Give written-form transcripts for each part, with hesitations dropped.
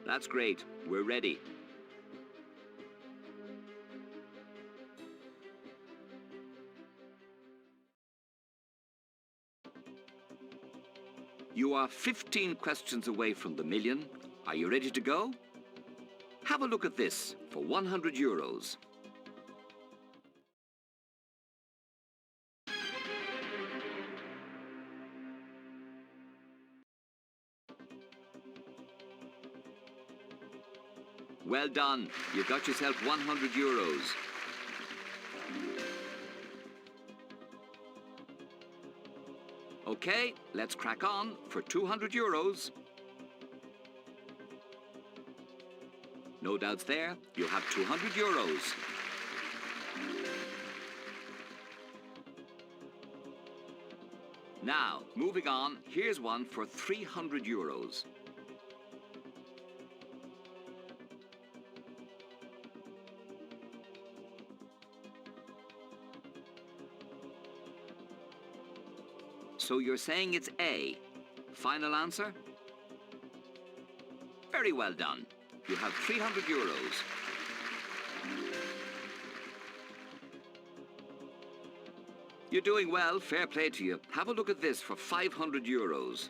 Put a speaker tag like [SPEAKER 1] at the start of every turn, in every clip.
[SPEAKER 1] That's great. We're ready. You are 15 questions away from the million. Are you ready to go? Have a look at this for 100 euros. Well done. You've got yourself 100 euros. Okay, let's crack on for 200 euros. No doubts there. You have 200 euros. Now, moving on, here's one for 300 euros. So you're saying it's A. Final answer? Very well done. You have 300 euros. You're doing well, fair play to you. Have a look at this for 500 euros.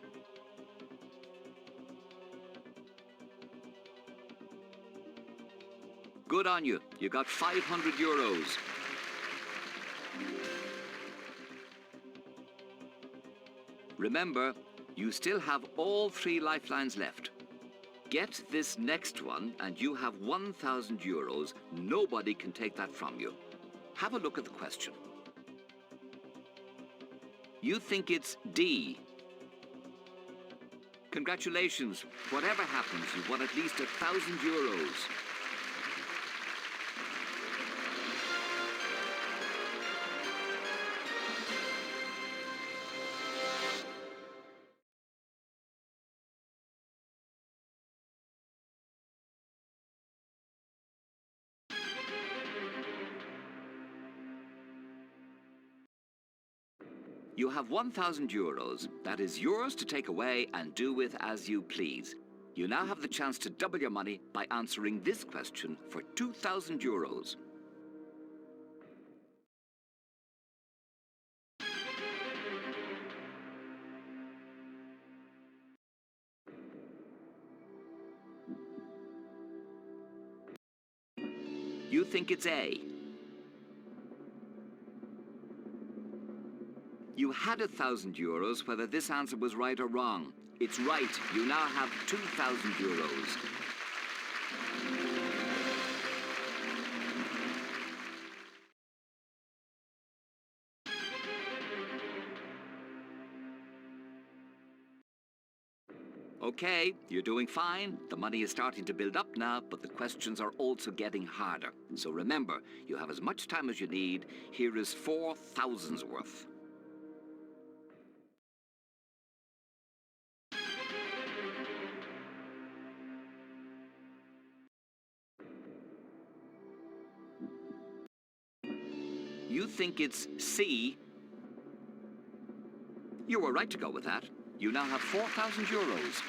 [SPEAKER 1] Good on you. You got 500 euros. Remember, you still have all 3 lifelines left. Get this next one and you have 1,000 euros. Nobody can take that from you. Have a look at the question. You think it's D. Congratulations. Whatever happens, you've won at least 1,000 euros. You have 1,000 euros. That is yours to take away and do with as you please. You now have the chance to double your money by answering this question for 2,000 euros. You think it's A. You had 1,000 euros whether this answer was right or wrong. It's right. You now have 2,000 euros. Okay, you're doing fine. The money is starting to build up now, but the questions are also getting harder. So remember, you have as much time as you need. Here is 4,000's worth. You think it's C. You were right to go with that. You now have 4,000 euros.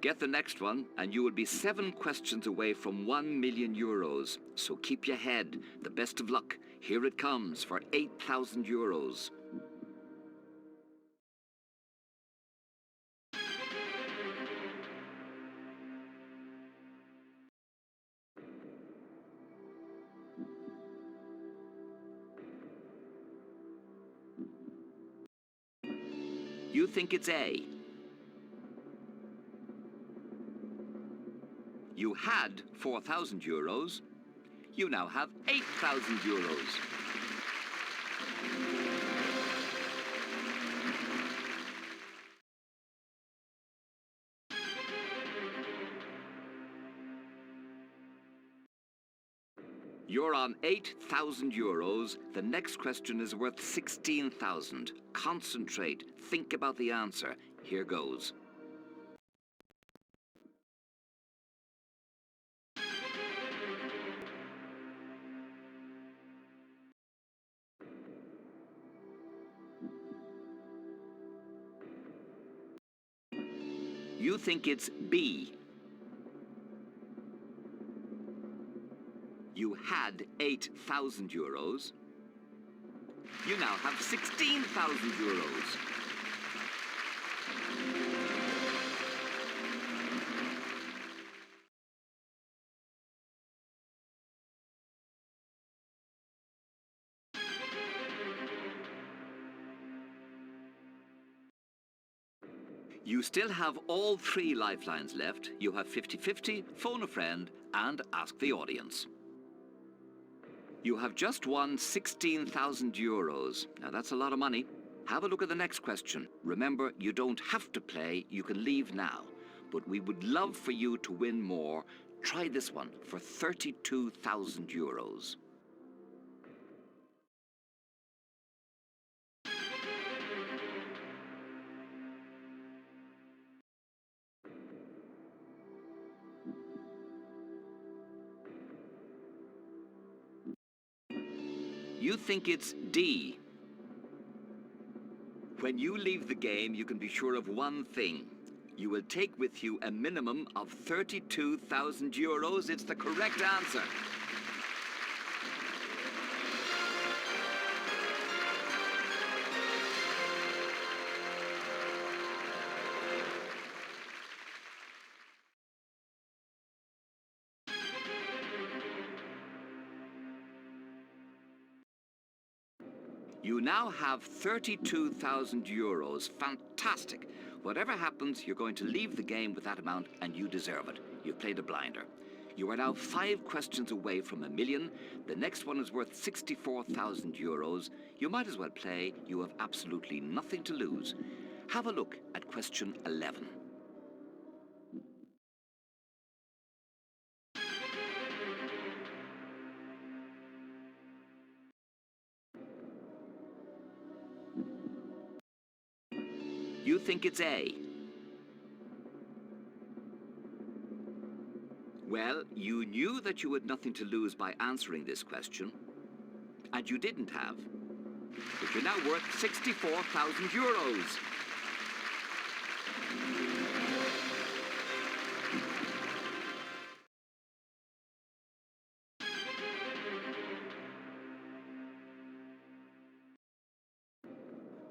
[SPEAKER 1] Get the next one, and you will be 7 questions away from 1 million euros. So keep your head. The best of luck. Here it comes for 8,000 euros. You think it's A. You had 4,000 euros. You now have 8,000 euros. You're on 8,000 euros. The next question is worth 16,000. Concentrate. Think about the answer. Here goes. You think it's B. You had 8,000 euros. You now have 16,000 euros. You still have all 3 lifelines left. You have 50-50, phone a friend, and ask the audience. You have just won 16,000 euros. Now that's a lot of money. Have a look at the next question. Remember, you don't have to play, you can leave now. But we would love for you to win more. Try this one for 32,000 euros. You think it's D. When you leave the game, you can be sure of one thing. You will take with you a minimum of 32,000 euros. It's the correct answer. You now have 32,000 euros. Fantastic. Whatever happens, you're going to leave the game with that amount, and you deserve it. You've played a blinder. You are now 5 questions away from $1 million. The next one is worth 64,000 euros. You might as well play. You have absolutely nothing to lose. Have a look at question 11. You think it's A. Well, you knew that you had nothing to lose by answering this question, and you didn't have. But you're now worth 64,000 euros.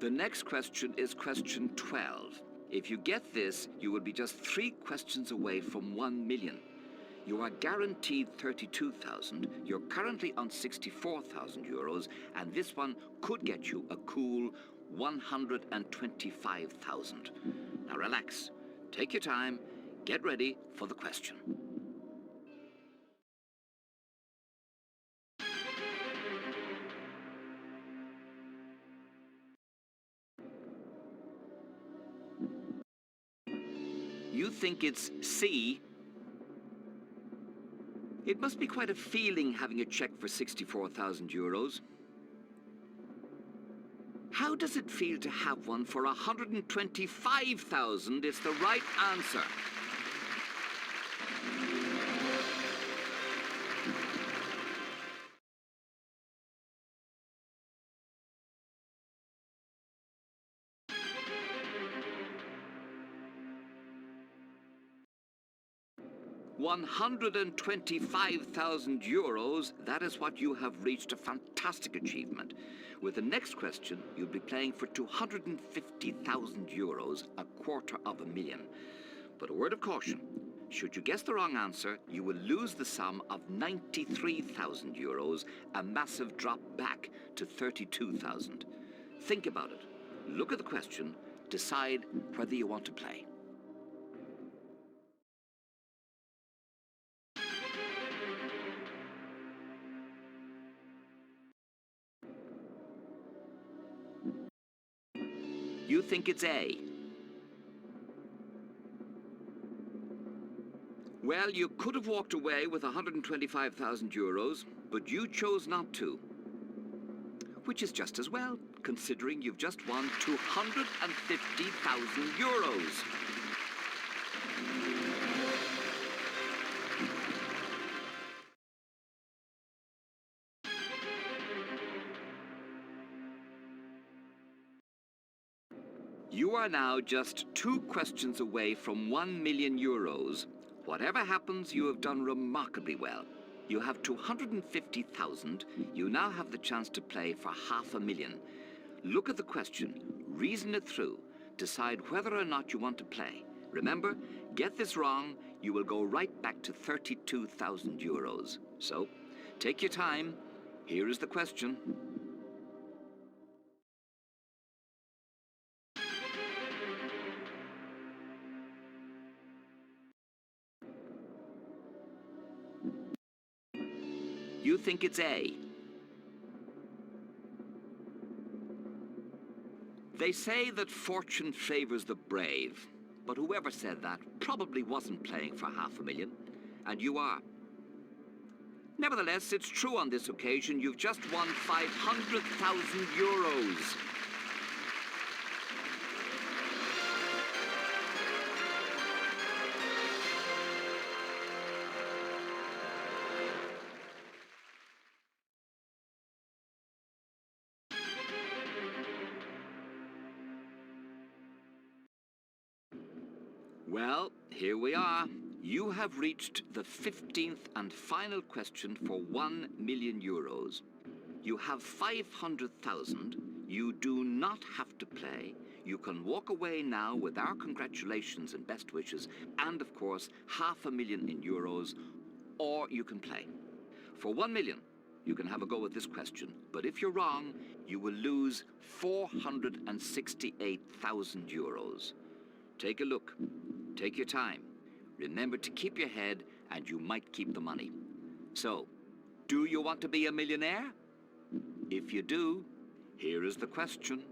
[SPEAKER 1] The next question is question 12. If you get this, you will be just 3 questions away from 1 million. You are guaranteed 32,000. You're currently on 64,000 euros, and this one could get you a cool 125,000. Now relax, take your time, get ready for the question. You think it's C. It must be quite a feeling having a check for 64,000 euros. How does it feel to have one for 125,000? It's the right answer. €125,000, that is what you have reached, a fantastic achievement. With the next question, you'll be playing for €250,000, a $250,000. But a word of caution, should you guess the wrong answer, you will lose the sum of €93,000, a massive drop back to 32,000. Think about it, look at the question, decide whether you want to play. You think it's A. Well, you could have walked away with €125,000, but you chose not to. Which is just as well, considering you've just won €250,000. You are now just 2 questions away from 1 million euros. Whatever happens, you have done remarkably well. You have 250,000. You now have the chance to play for 500,000. Look at the question, reason it through, decide whether or not you want to play. Remember, get this wrong, you will go right back to 32,000 euros. So, take your time. Here is the question. You think it's A. They say that fortune favors the brave, but whoever said that probably wasn't playing for 500,000, and you are. Nevertheless, it's true on this occasion, you've just won 500,000 euros. Well, here we are. You have reached the 15th and final question for 1 million euros. You have 500,000. You do not have to play. You can walk away now with our congratulations and best wishes, and of course, 500,000 in euros, or you can play. For 1 million, you can have a go at this question, but if you're wrong, you will lose 468,000 euros. Take a look. Take your time. Remember to keep your head, and you might keep the money. So, do you want to be a millionaire? If you do, here is the question.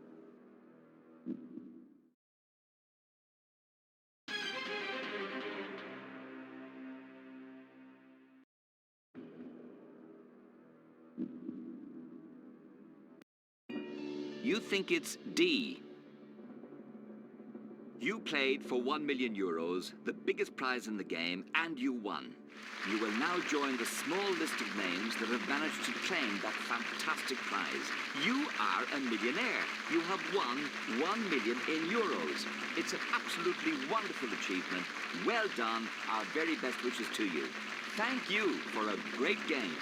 [SPEAKER 1] You think it's D. You played for 1 million euros, the biggest prize in the game, and you won. You will now join the small list of names that have managed to claim that fantastic prize. You are a millionaire. You have won 1 million in euros. It's an absolutely wonderful achievement. Well done. Our very best wishes to you. Thank you for a great game.